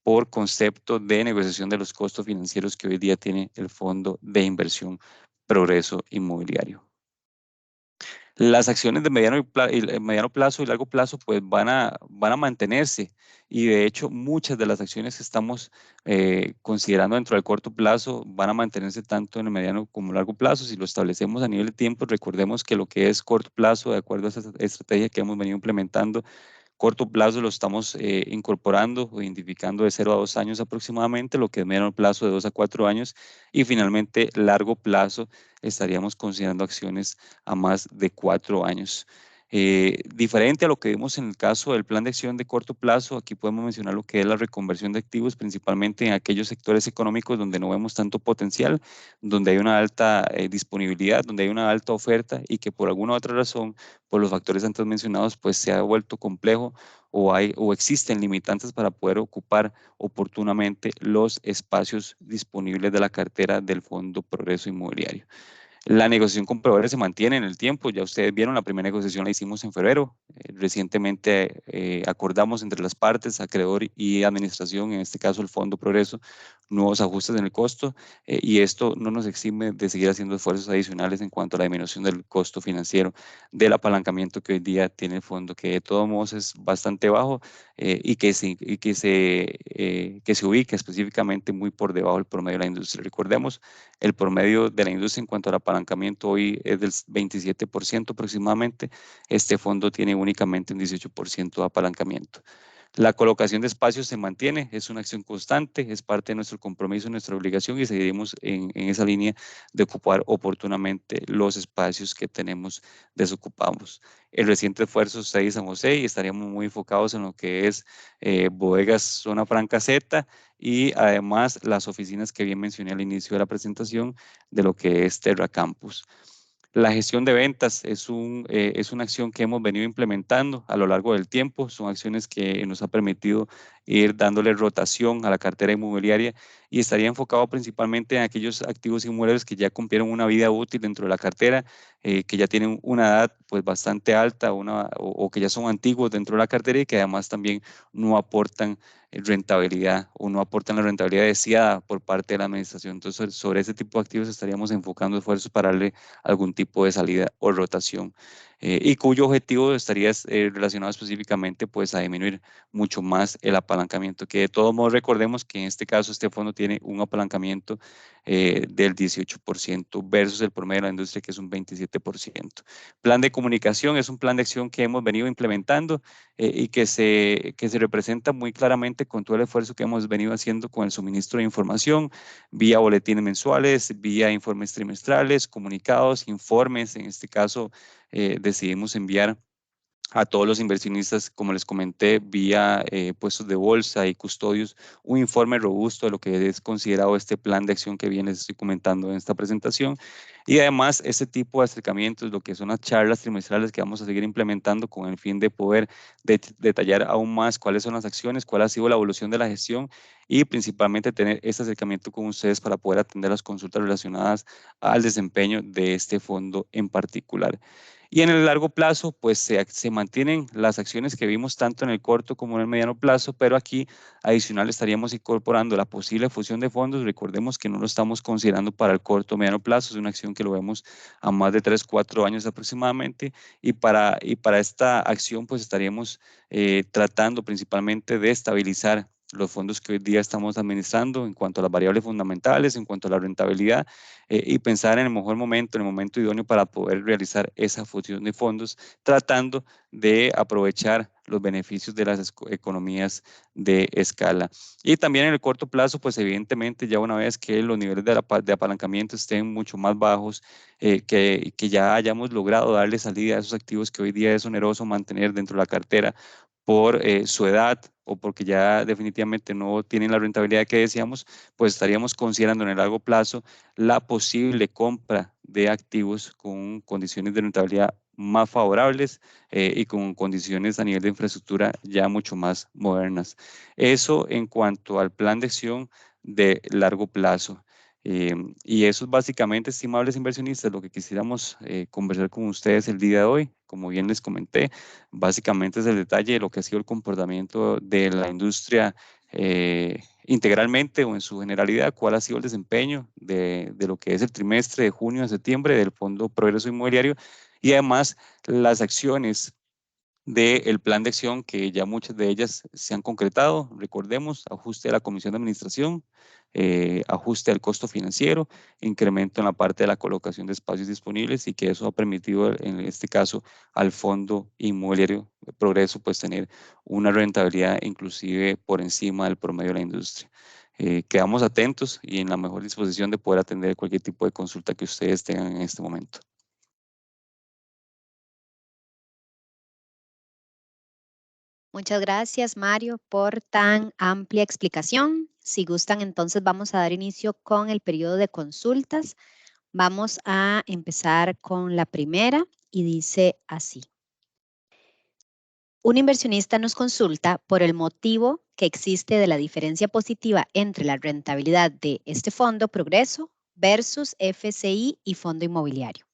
Speaker 3: por concepto de negociación de los costos financieros que hoy día tiene el Fondo de Inversión Progreso Inmobiliario. Las acciones de mediano plazo y largo plazo pues van a mantenerse, y de hecho muchas de las acciones que estamos considerando dentro del corto plazo van a mantenerse tanto en el mediano como largo plazo. Si lo establecemos a nivel de tiempo, recordemos que lo que es corto plazo, de acuerdo a esa estrategia que hemos venido implementando, corto plazo lo estamos incorporando o identificando de 0 a 2 años aproximadamente, lo que es mediano plazo de 2 a 4 años, y finalmente largo plazo estaríamos considerando acciones a más de 4 años. Diferente a lo que vimos en el caso del plan de acción de corto plazo, aquí podemos mencionar lo que es la reconversión de activos, principalmente en aquellos sectores económicos donde no vemos tanto potencial, donde hay una alta disponibilidad, donde hay una alta oferta y que por alguna otra razón, por los factores antes mencionados, pues se ha vuelto complejo o existen limitantes para poder ocupar oportunamente los espacios disponibles de la cartera del Fondo Progreso Inmobiliario. La negociación con proveedores se mantiene en el tiempo. Ya ustedes vieron, la primera negociación la hicimos en febrero. Recientemente acordamos entre las partes, acreedor y administración, en este caso el Fondo Progreso, nuevos ajustes en el costo y esto no nos exime de seguir haciendo esfuerzos adicionales en cuanto a la disminución del costo financiero del apalancamiento que hoy día tiene el fondo, que de todos modos es bastante bajo y que se ubica específicamente muy por debajo del promedio de la industria. Recordemos, el promedio de la industria en cuanto al apalancamiento hoy es del 27% aproximadamente. Este fondo tiene únicamente un 18% de apalancamiento. La colocación de espacios se mantiene, es una acción constante, es parte de nuestro compromiso, nuestra obligación y seguiremos en esa línea de ocupar oportunamente los espacios que tenemos desocupados. El reciente esfuerzo está ahí San José y estaríamos muy enfocados en lo que es bodegas Zona Franca Z y además las oficinas que bien mencioné al inicio de la presentación de lo que es Terra Campus. La gestión de ventas es una acción que hemos venido implementando a lo largo del tiempo. Son acciones que nos ha permitido ir dándole rotación a la cartera inmobiliaria y estaría enfocado principalmente en aquellos activos inmuebles que ya cumplieron una vida útil dentro de la cartera, que ya tienen una edad pues bastante alta o que ya son antiguos dentro de la cartera y que además también no aportan rentabilidad o no aportan la rentabilidad deseada por parte de la administración. Entonces, sobre ese tipo de activos estaríamos enfocando esfuerzos para darle algún tipo de salida o rotación y cuyo objetivo estaría relacionado específicamente pues a disminuir mucho más el apalancamiento, que de todos modos recordemos que en este caso este fondo tiene un apalancamiento del 18% versus el promedio de la industria que es un 27%. Plan de comunicación es un plan de acción que hemos venido implementando y que se representa muy claramente con todo el esfuerzo que hemos venido haciendo con el suministro de información, vía boletines mensuales, vía informes trimestrales, comunicados, informes. En este caso, decidimos enviar a todos los inversionistas, como les comenté, vía puestos de bolsa y custodios, un informe robusto de lo que es considerado este plan de acción que bien les estoy comentando en esta presentación. Y además, este tipo de acercamientos, lo que son las charlas trimestrales que vamos a seguir implementando con el fin de poder detallar aún más cuáles son las acciones, cuál ha sido la evolución de la gestión y principalmente tener este acercamiento con ustedes para poder atender las consultas relacionadas al desempeño de este fondo en particular. Y en el largo plazo, pues se mantienen las acciones que vimos tanto en el corto como en el mediano plazo, pero aquí adicional estaríamos incorporando la posible fusión de fondos. Recordemos que no lo estamos considerando para el corto o mediano plazo, es una acción que lo vemos a más de 3, 4 años aproximadamente. Y para esta acción, pues estaríamos tratando principalmente de estabilizar los fondos que hoy día estamos administrando en cuanto a las variables fundamentales, en cuanto a la rentabilidad y pensar en el mejor momento, en el momento idóneo para poder realizar esa fusión de fondos, tratando de aprovechar los beneficios de las economías de escala. Y también en el corto plazo, pues evidentemente ya una vez que los niveles de apalancamiento estén mucho más bajos, que ya hayamos logrado darle salida a esos activos que hoy día es oneroso mantener dentro de la cartera por su edad o porque ya definitivamente no tienen la rentabilidad que deseamos, pues estaríamos considerando en el largo plazo la posible compra de activos con condiciones de rentabilidad más favorables y con condiciones a nivel de infraestructura ya mucho más modernas. Eso en cuanto al plan de acción de largo plazo. Y eso es básicamente, estimables inversionistas, lo que quisiéramos conversar con ustedes el día de hoy. Como bien les comenté, básicamente es el detalle de lo que ha sido el comportamiento de la industria integralmente o en su generalidad, cuál ha sido el desempeño de lo que es el trimestre de junio a septiembre del Fondo Progreso Inmobiliario y además las acciones del plan de acción que ya muchas de ellas se han concretado. Recordemos, ajuste a la comisión de administración, ajuste al costo financiero, incremento en la parte de la colocación de espacios disponibles y que eso ha permitido en este caso al Fondo Inmobiliario Progreso pues tener una rentabilidad inclusive por encima del promedio de la industria. Quedamos atentos y en la mejor disposición de poder atender cualquier tipo de consulta que ustedes tengan en este momento.
Speaker 1: Muchas gracias, Mario, por tan amplia explicación. Si gustan, entonces vamos a dar inicio con el periodo de consultas. Vamos a empezar con la primera y dice así. Un inversionista nos consulta por el motivo que existe de la diferencia positiva entre la rentabilidad de este fondo Progreso versus FCI y fondo inmobiliario.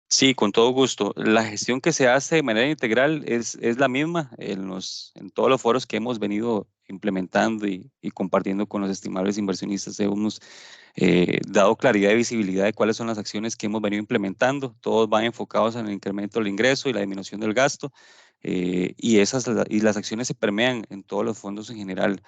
Speaker 3: Sí, con todo gusto. La gestión que se hace de manera integral es la misma en todos los foros que hemos venido implementando y compartiendo con los estimables inversionistas. Hemos dado claridad y visibilidad de cuáles son las acciones que hemos venido implementando. Todos van enfocados en el incremento del ingreso y la disminución del gasto. Y las acciones se permean en todos los fondos en general.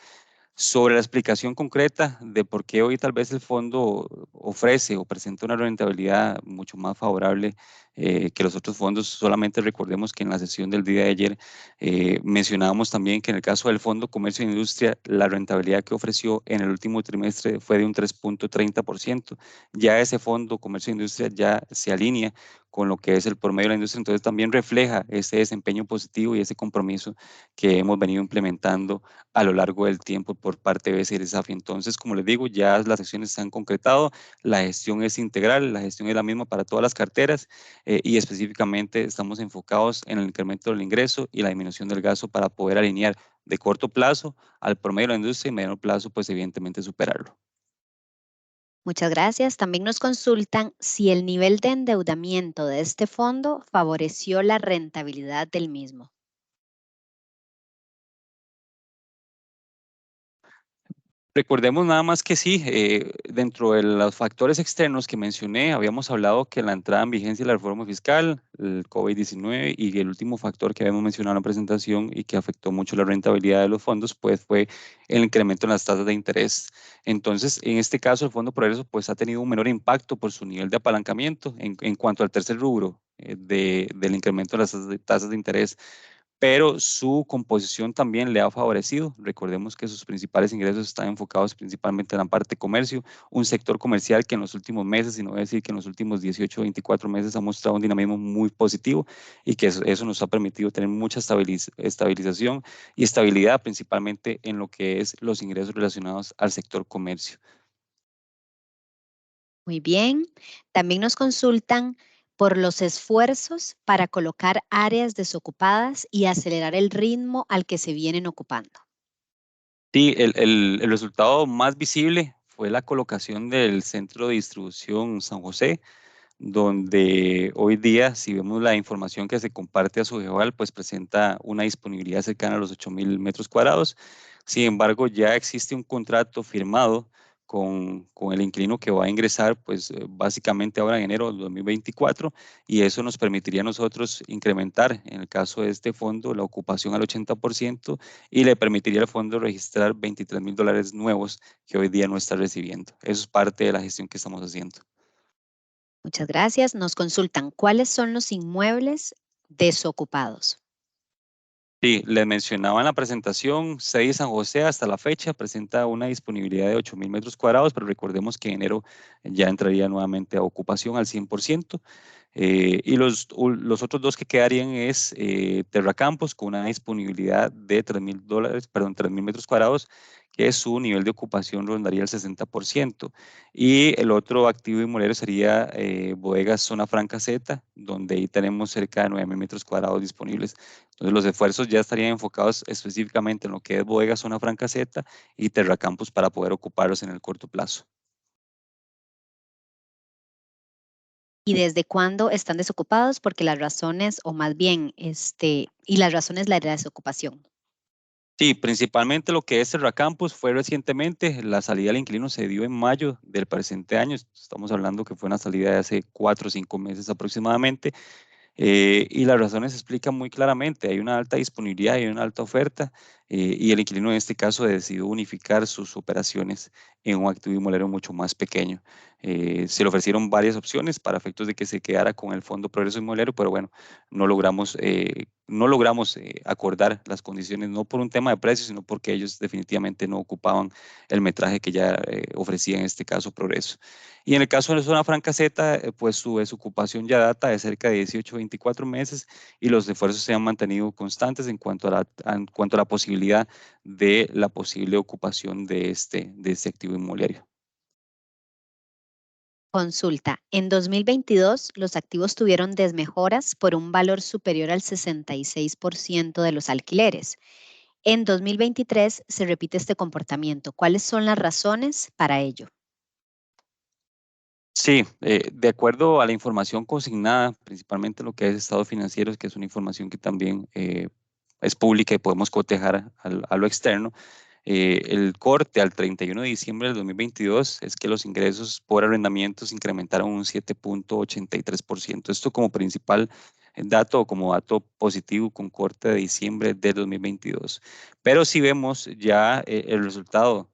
Speaker 3: Sobre la explicación concreta de por qué hoy tal vez el fondo ofrece o presenta una rentabilidad mucho más favorable que los otros fondos, solamente recordemos que en la sesión del día de ayer mencionábamos también que en el caso del Fondo Comercio e Industria, la rentabilidad que ofreció en el último trimestre fue de un 3.30%. Ya ese Fondo Comercio e Industria ya se alinea con lo que es el promedio de la industria, entonces también refleja ese desempeño positivo y ese compromiso que hemos venido implementando a lo largo del tiempo por parte de BCR Safi. Entonces, como les digo, ya las acciones se han concretado, la gestión es integral, la gestión es la misma para todas las carteras y específicamente estamos enfocados en el incremento del ingreso y la disminución del gasto para poder alinear de corto plazo al promedio de la industria y mediano plazo, pues evidentemente superarlo.
Speaker 1: Muchas gracias. También nos consultan si el nivel de endeudamiento de este fondo favoreció la rentabilidad del mismo.
Speaker 3: Recordemos nada más que sí, dentro de los factores externos que mencioné, habíamos hablado que la entrada en vigencia de la reforma fiscal, el COVID-19 y el último factor que habíamos mencionado en la presentación y que afectó mucho la rentabilidad de los fondos, pues fue el incremento en las tasas de interés. Entonces, en este caso, el Fondo Progreso pues ha tenido un menor impacto por su nivel de apalancamiento en cuanto al tercer rubro del incremento de las tasas de interés, pero su composición también le ha favorecido. Recordemos que sus principales ingresos están enfocados principalmente en la parte de comercio, un sector comercial que en los últimos meses, y no voy a decir que en los últimos 18 o 24 meses ha mostrado un dinamismo muy positivo y que eso nos ha permitido tener mucha estabilización y estabilidad principalmente en lo que es los ingresos relacionados al sector comercio.
Speaker 1: Muy bien. También nos consultan por los esfuerzos para colocar áreas desocupadas y acelerar el ritmo al que se vienen ocupando.
Speaker 3: Sí, el resultado más visible fue la colocación del centro de distribución San José, donde hoy día, si vemos la información que se comparte a su Geval, pues presenta una disponibilidad cercana a los 8.000 metros cuadrados. Sin embargo, ya existe un contrato firmado con el inquilino que va a ingresar, pues básicamente ahora en enero de 2024, y eso nos permitiría a nosotros incrementar, en el caso de este fondo, la ocupación al 80% y le permitiría al fondo registrar $23.000 nuevos que hoy día no está recibiendo. Eso es parte de la gestión que estamos haciendo.
Speaker 1: Muchas gracias. Nos consultan cuáles son los inmuebles desocupados.
Speaker 3: Sí, les mencionaba en la presentación, 6 San José hasta la fecha presenta una disponibilidad de 8.000 metros cuadrados, pero recordemos que en enero ya entraría nuevamente a ocupación al 100%. Y los otros dos que quedarían es Terracampos con una disponibilidad de $3.000 metros cuadrados, que su nivel de ocupación rondaría el 60%. Y el otro activo inmobiliario sería Bodegas Zona Franca Z, donde ahí tenemos cerca de 9.000 metros cuadrados disponibles. Entonces los esfuerzos ya estarían enfocados específicamente en lo que es Bodegas Zona Franca Z y Terracampos para poder ocuparlos en el corto plazo.
Speaker 1: ¿Y desde cuándo están desocupados? Porque las razones, o más bien, y las razones de la desocupación.
Speaker 3: Sí, principalmente lo que es Terracampus fue recientemente, la salida del inquilino se dio en mayo del presente año, estamos hablando que fue una salida de hace 4 o 5 meses aproximadamente, y las razones se explican muy claramente, hay una alta disponibilidad y una alta oferta, y el inquilino en este caso decidió unificar sus operaciones en un activo inmobiliario mucho más pequeño. Se le ofrecieron varias opciones para efectos de que se quedara con el Fondo Progreso Inmobiliario, pero bueno, no logramos acordar las condiciones, no por un tema de precio, sino porque ellos definitivamente no ocupaban el metraje que ya ofrecía en este caso Progreso. Y en el caso de la zona franca Z, pues su desocupación ya data de cerca de 18 a 24 meses y los esfuerzos se han mantenido constantes en cuanto a la posibilidad de la posible ocupación de este activo inmobiliario.
Speaker 1: Consulta. En 2022, los activos tuvieron desmejoras por un valor superior al 66% de los alquileres. En 2023 se repite este comportamiento. ¿Cuáles son las razones para ello?
Speaker 3: Sí, de acuerdo a la información consignada, principalmente lo que es estados financieros, que es una información que también es pública y podemos cotejar a lo externo, el corte al 31 de diciembre del 2022 es que los ingresos por arrendamientos incrementaron un 7.83%. Esto como principal dato o como dato positivo con corte de diciembre del 2022. Pero si vemos ya el resultado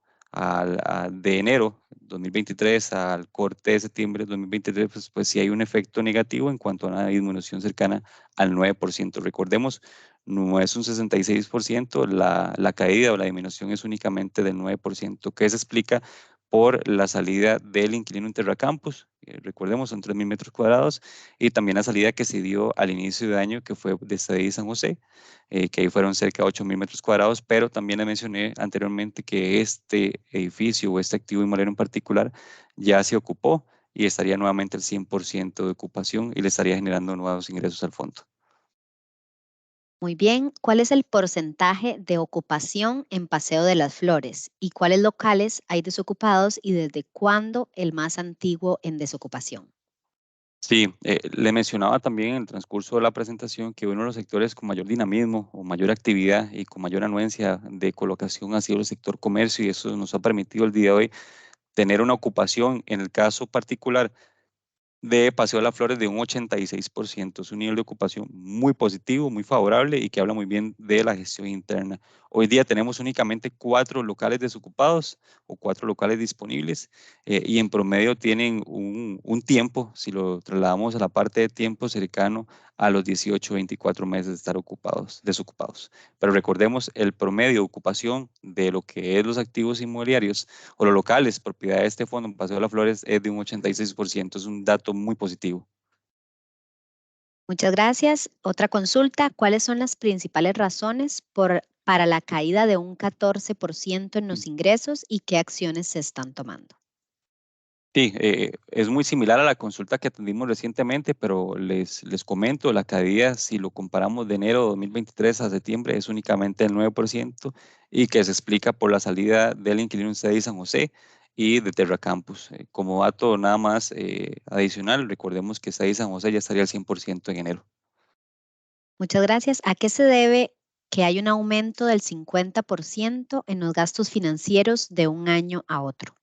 Speaker 3: de enero 2023 al corte de septiembre de 2023, pues sí hay un efecto negativo en cuanto a una disminución cercana al 9%. Recordemos, no es un 66%, la caída o la disminución es únicamente del 9%, que se explica por la salida del inquilino Interracampus, recordemos son 3.000 metros cuadrados, y también la salida que se dio al inicio de año, que fue de CDI San José, que ahí fueron cerca de 8.000 metros cuadrados, pero también le mencioné anteriormente que este edificio o este activo inmobiliario en particular ya se ocupó y estaría nuevamente al 100% de ocupación y le estaría generando nuevos ingresos al fondo.
Speaker 1: Muy bien. ¿Cuál es el porcentaje de ocupación en Paseo de las Flores? ¿Y cuáles locales hay desocupados y desde cuándo el más antiguo en desocupación?
Speaker 3: Sí, le mencionaba también en el transcurso de la presentación que uno de los sectores con mayor dinamismo o mayor actividad y con mayor anuencia de colocación ha sido el sector comercio y eso nos ha permitido el día de hoy tener una ocupación en el caso particular de Paseo de las Flores de un 86%. Es un nivel de ocupación muy positivo, muy favorable y que habla muy bien de la gestión interna. Hoy día tenemos únicamente 4 locales desocupados o 4 locales disponibles y en promedio tienen un tiempo, si lo trasladamos a la parte de tiempo cercano a los 18 24 meses de estar desocupados. Pero recordemos, el promedio de ocupación de lo que es los activos inmobiliarios o los locales, propiedad de este fondo en Paseo de las Flores, es de un 86%. Es un dato muy positivo.
Speaker 1: Muchas gracias. Otra consulta. ¿Cuáles son las principales razones para la caída de un 14% en los ingresos y qué acciones se están tomando?
Speaker 3: Sí, es muy similar a la consulta que atendimos recientemente, pero les comento, la caída, si lo comparamos de enero de 2023 a septiembre, es únicamente el 9% y que se explica por la salida del inquilino en CDI San José y de Terra Campus. Como dato nada más adicional, recordemos que CDI San José ya estaría al 100% en enero.
Speaker 1: Muchas gracias. ¿A qué se debe que hay un aumento del 50% en los gastos financieros de un año a otro?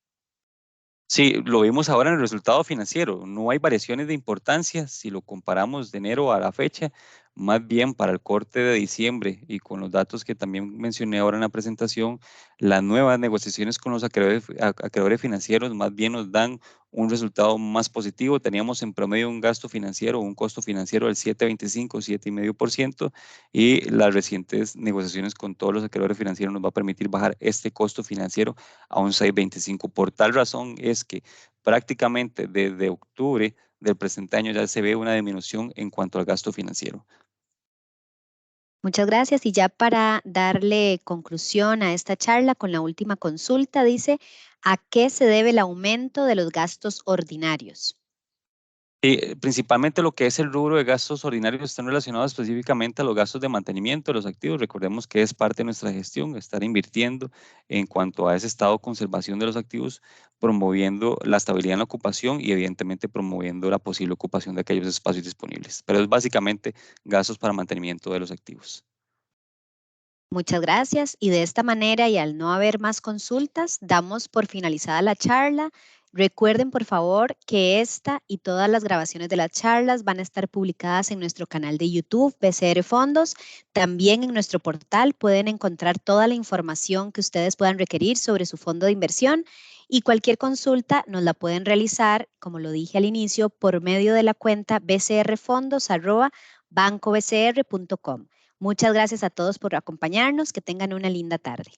Speaker 3: Sí, lo vimos ahora en el resultado financiero. No hay variaciones de importancia si lo comparamos de enero a la fecha, más bien para el corte de diciembre y con los datos que también mencioné ahora en la presentación, las nuevas negociaciones con los acreedores financieros más bien nos dan un resultado más positivo. Teníamos en promedio un gasto financiero, un costo financiero del 7,25, 7,5% y las recientes negociaciones con todos los acreedores financieros nos va a permitir bajar este costo financiero a un 6,25. Por tal razón es que prácticamente desde octubre del presente año ya se ve una disminución en cuanto al gasto financiero.
Speaker 1: Muchas gracias. Y ya para darle conclusión a esta charla con la última consulta, dice, ¿a qué se debe el aumento de los gastos ordinarios?
Speaker 3: Principalmente lo que es el rubro de gastos ordinarios están relacionados específicamente a los gastos de mantenimiento de los activos. Recordemos que es parte de nuestra gestión, estar invirtiendo en cuanto a ese estado de conservación de los activos, promoviendo la estabilidad en la ocupación y evidentemente promoviendo la posible ocupación de aquellos espacios disponibles. Pero es básicamente gastos para mantenimiento de los activos.
Speaker 1: Muchas gracias y de esta manera y al no haber más consultas, damos por finalizada la charla. Recuerden por favor que esta y todas las grabaciones de las charlas van a estar publicadas en nuestro canal de YouTube, BCR Fondos. También en nuestro portal pueden encontrar toda la información que ustedes puedan requerir sobre su fondo de inversión y cualquier consulta nos la pueden realizar, como lo dije al inicio, por medio de la cuenta bcrfondos@bancobcr.com. Muchas gracias a todos por acompañarnos. Que tengan una linda tarde.